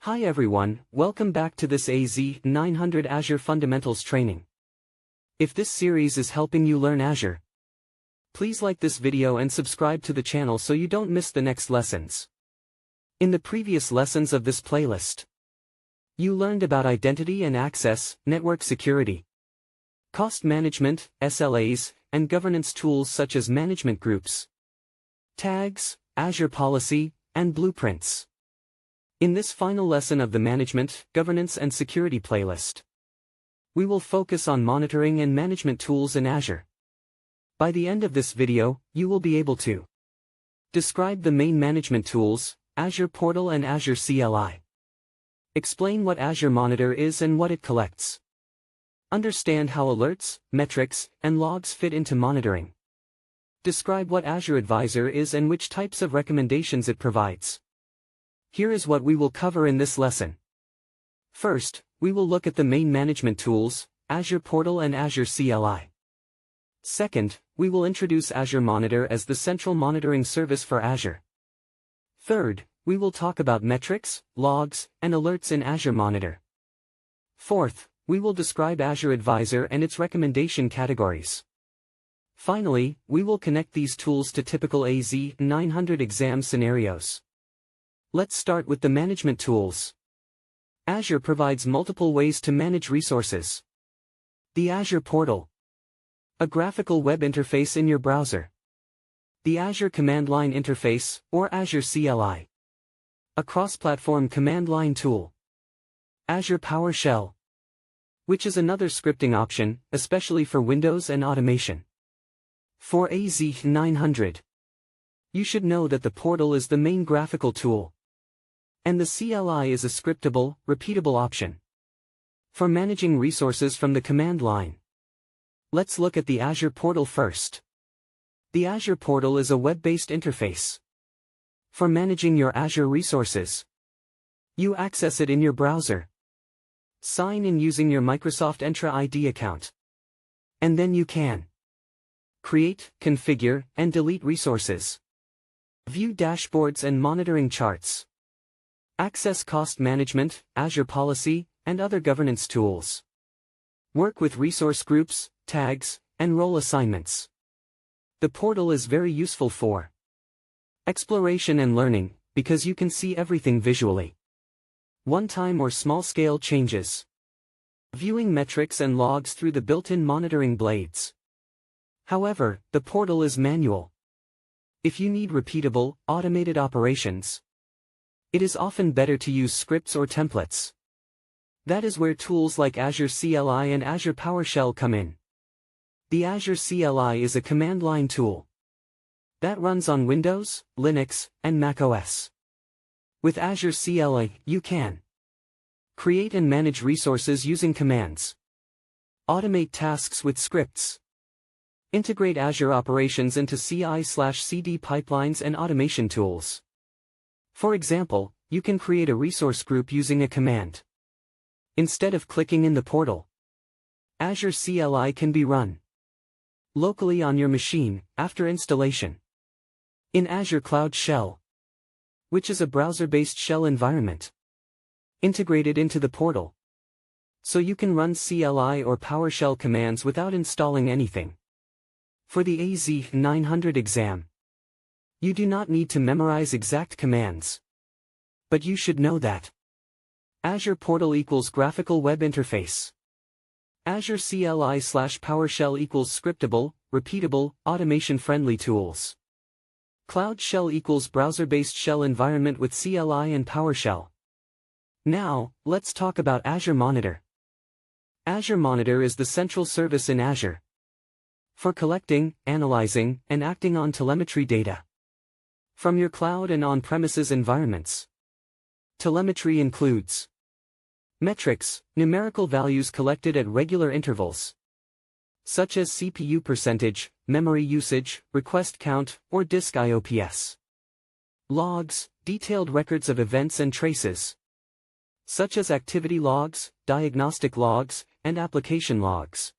Hi everyone, welcome back to this AZ-900 Azure Fundamentals training. If this series is helping you learn Azure, please like this video and subscribe to the channel so you don't miss the next lessons. In the previous lessons of this playlist, you learned about identity and access, network security, cost management, SLAs, and governance tools such as management groups, tags, Azure policy, and blueprints. In this final lesson of the Management, Governance and Security playlist, we will focus on monitoring and management tools in Azure. By the end of this video, you will be able to describe the main management tools, Azure Portal and Azure CLI. Explain what Azure Monitor is and what it collects. Understand how alerts, metrics, and logs fit into monitoring. Describe what Azure Advisor is and which types of recommendations it provides. Here is what we will cover in this lesson. First, we will look at the main management tools, Azure Portal and Azure CLI. Second, we will introduce Azure Monitor as the central monitoring service for Azure. Third, we will talk about metrics, logs, and alerts in Azure Monitor. Fourth, we will describe Azure Advisor and its recommendation categories. Finally, we will connect these tools to typical AZ-900 exam scenarios. Let's start with the management tools. Azure provides multiple ways to manage resources. The Azure Portal, a graphical web interface in your browser. The Azure Command Line Interface, or Azure CLI, a cross-platform command line tool. Azure PowerShell, which is another scripting option, especially for Windows and automation. For AZ-900, you should know that the portal is the main graphical tool, and the CLI is a scriptable, repeatable option for managing resources from the command line. Let's look at the Azure Portal first. The Azure Portal is a web-based interface for managing your Azure resources. You access it in your browser. Sign in using your Microsoft Entra ID account. And then you can create, configure, and delete resources. View dashboards and monitoring charts. Access cost management, Azure policy, and other governance tools. Work with resource groups, tags, and role assignments. The portal is very useful for exploration and learning, because you can see everything visually. One-time or small-scale changes. Viewing metrics and logs through the built-in monitoring blades. However, the portal is manual. If you need repeatable, automated operations, it is often better to use scripts or templates. That is where tools like Azure CLI and Azure PowerShell come in. The Azure CLI is a command line tool that runs on Windows, Linux, and macOS. With Azure CLI, you can create and manage resources using commands, automate tasks with scripts, integrate Azure operations into CI/CD pipelines and automation tools. For example, you can create a resource group using a command. Instead of clicking in the portal, Azure CLI can be run locally on your machine after installation in Azure Cloud Shell, which is a browser-based shell environment integrated into the portal, so you can run CLI or PowerShell commands without installing anything. For the AZ-900 exam, you do not need to memorize exact commands, but you should know that Azure Portal equals graphical web interface. Azure CLI/PowerShell equals scriptable, repeatable, automation-friendly tools. Cloud Shell equals browser-based shell environment with CLI and PowerShell. Now, let's talk about Azure Monitor. Azure Monitor is the central service in Azure for collecting, analyzing, and acting on telemetry data from your cloud and on-premises environments. Telemetry includes metrics, numerical values collected at regular intervals, such as CPU percentage, memory usage, request count, or disk IOPS. Logs, detailed records of events and traces, such as activity logs, diagnostic logs, and application logs.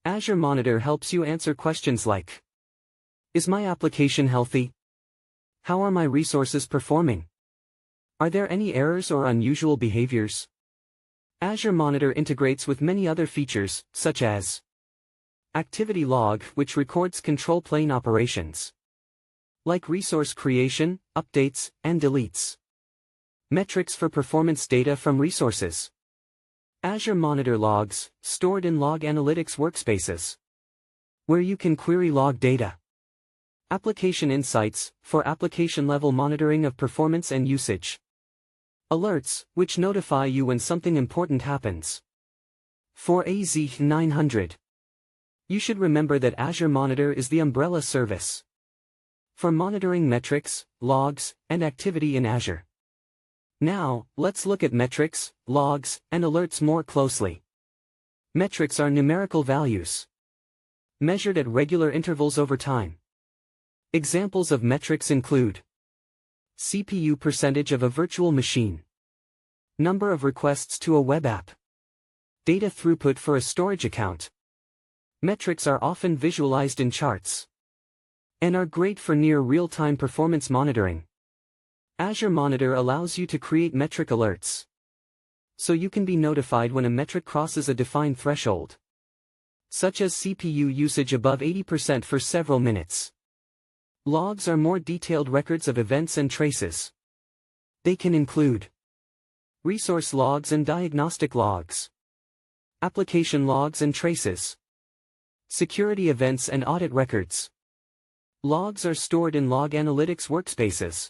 Azure Monitor helps you answer questions like, is my application healthy? How are my resources performing? Are there any errors or unusual behaviors? Azure Monitor integrates with many other features, such as Activity Log, which records control plane operations, like resource creation, updates, and deletes. Metrics for performance data from resources. Azure Monitor Logs, stored in Log Analytics workspaces, where you can query log data. Application Insights, for application-level monitoring of performance and usage. Alerts, which notify you when something important happens. For AZ-900, you should remember that Azure Monitor is the umbrella service for monitoring metrics, logs, and activity in Azure. Now, let's look at metrics, logs, and alerts more closely. Metrics are numerical values measured at regular intervals over time. Examples of metrics include CPU percentage of a virtual machine, number of requests to a web app, data throughput for a storage account. Metrics are often visualized in charts and are great for near real-time performance monitoring. Azure Monitor allows you to create metric alerts, so you can be notified when a metric crosses a defined threshold, such as CPU usage above 80% for several minutes. Logs are more detailed records of events and traces. They can include resource logs and diagnostic logs, application logs and traces, security events and audit records. Logs are stored in Log Analytics workspaces,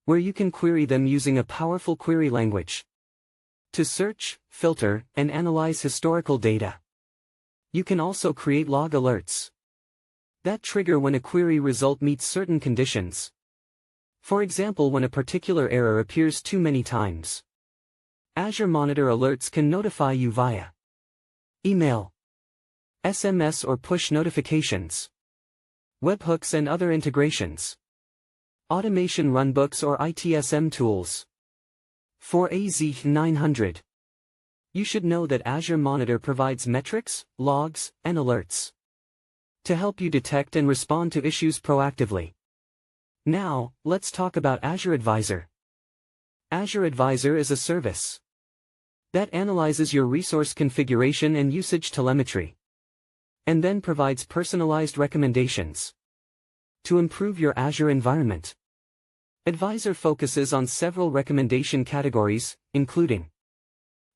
where you can query them using a powerful query language to search, filter, and analyze historical data. You can also create log alerts that trigger when a query result meets certain conditions. For example, when a particular error appears too many times. Azure Monitor alerts can notify you via email, SMS or push notifications, webhooks and other integrations, automation runbooks or ITSM tools. For AZ-900, you should know that Azure Monitor provides metrics, logs, and alerts to help you detect and respond to issues proactively. Now, let's talk about Azure Advisor. Azure Advisor is a service that analyzes your resource configuration and usage telemetry, and then provides personalized recommendations to improve your Azure environment. Advisor focuses on several recommendation categories, including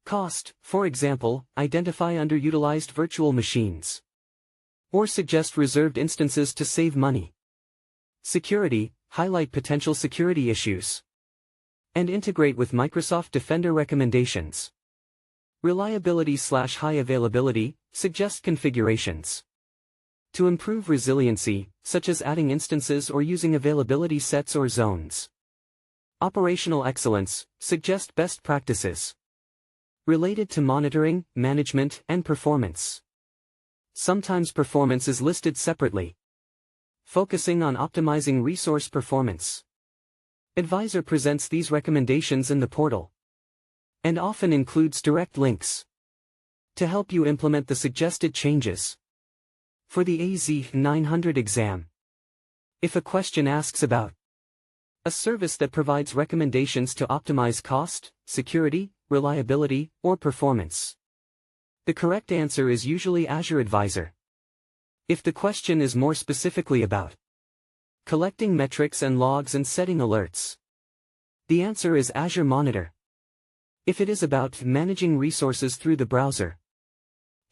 cost, for example, identify underutilized virtual machines, or suggest reserved instances to save money. Security, highlight potential security issues, and integrate with Microsoft Defender recommendations. Reliability/high availability, suggest configurations to improve resiliency, such as adding instances or using availability sets or zones. Operational excellence, suggest best practices related to monitoring, management, and performance. Sometimes performance is listed separately, focusing on optimizing resource performance. Advisor presents these recommendations in the portal, and often includes direct links to help you implement the suggested changes. For the AZ-900 exam, if a question asks about a service that provides recommendations to optimize cost, security, reliability, or performance, the correct answer is usually Azure Advisor. If the question is more specifically about collecting metrics and logs and setting alerts, the answer is Azure Monitor. If it is about managing resources through the browser,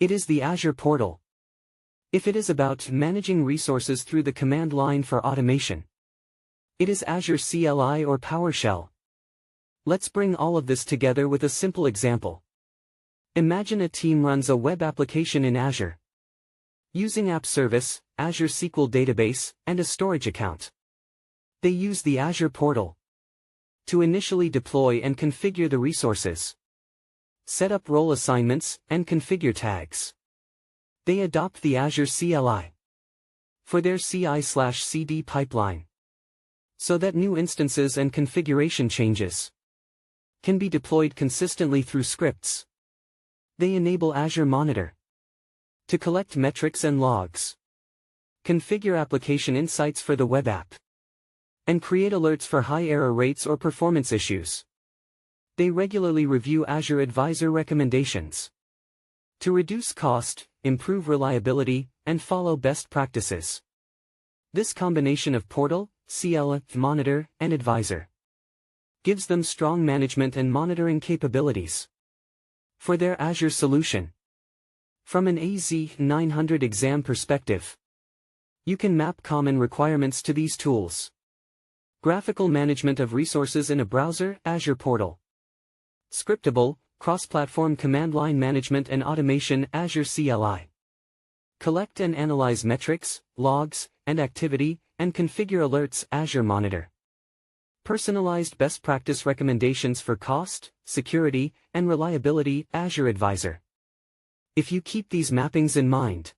it is the Azure Portal. If it is about managing resources through the command line for automation, it is Azure CLI or PowerShell. Let's bring all of this together with a simple example. Imagine a team runs a web application in Azure, using App Service, Azure SQL Database, and a storage account. They use the Azure Portal to initially deploy and configure the resources, set up role assignments, and configure tags. They adopt the Azure CLI for their CI/CD pipeline, so that new instances and configuration changes can be deployed consistently through scripts. They enable Azure Monitor to collect metrics and logs, configure application insights for the web app, and create alerts for high error rates or performance issues. They regularly review Azure Advisor recommendations to reduce cost, improve reliability, and follow best practices. This combination of Portal, CLI, Monitor, and Advisor gives them strong management and monitoring capabilities for their Azure solution. From an AZ-900 exam perspective, you can map common requirements to these tools. Graphical management of resources in a browser, Azure Portal. Scriptable, cross-platform command line management and automation, Azure CLI. Collect and analyze metrics, logs, and activity, and configure alerts, Azure Monitor. Personalized best practice recommendations for cost, security, and reliability, Azure Advisor. If you keep these mappings in mind,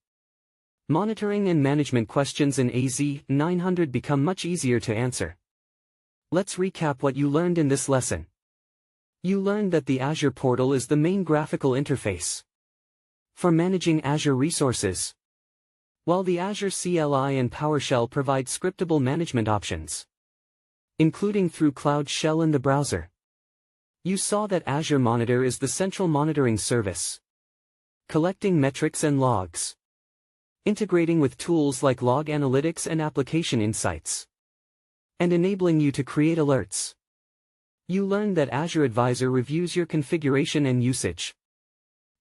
monitoring and management questions in AZ-900 become much easier to answer. Let's recap what you learned in this lesson. You learned that the Azure Portal is the main graphical interface for managing Azure resources, while the Azure CLI and PowerShell provide scriptable management options, including through Cloud Shell in the browser. You saw that Azure Monitor is the central monitoring service, collecting metrics and logs, integrating with tools like log analytics and application insights, and enabling you to create alerts. You learned that Azure Advisor reviews your configuration and usage,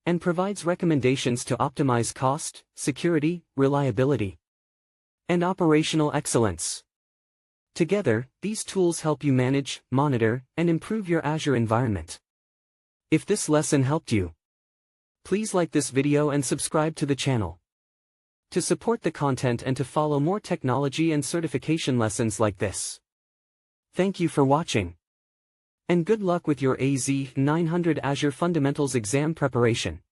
and provides recommendations to optimize cost, security, reliability, and operational excellence. Together, these tools help you manage, monitor, and improve your Azure environment. If this lesson helped you, please like this video and subscribe to the channel to support the content and to follow more technology and certification lessons like this. Thank you for watching, and good luck with your AZ-900 Azure Fundamentals exam preparation.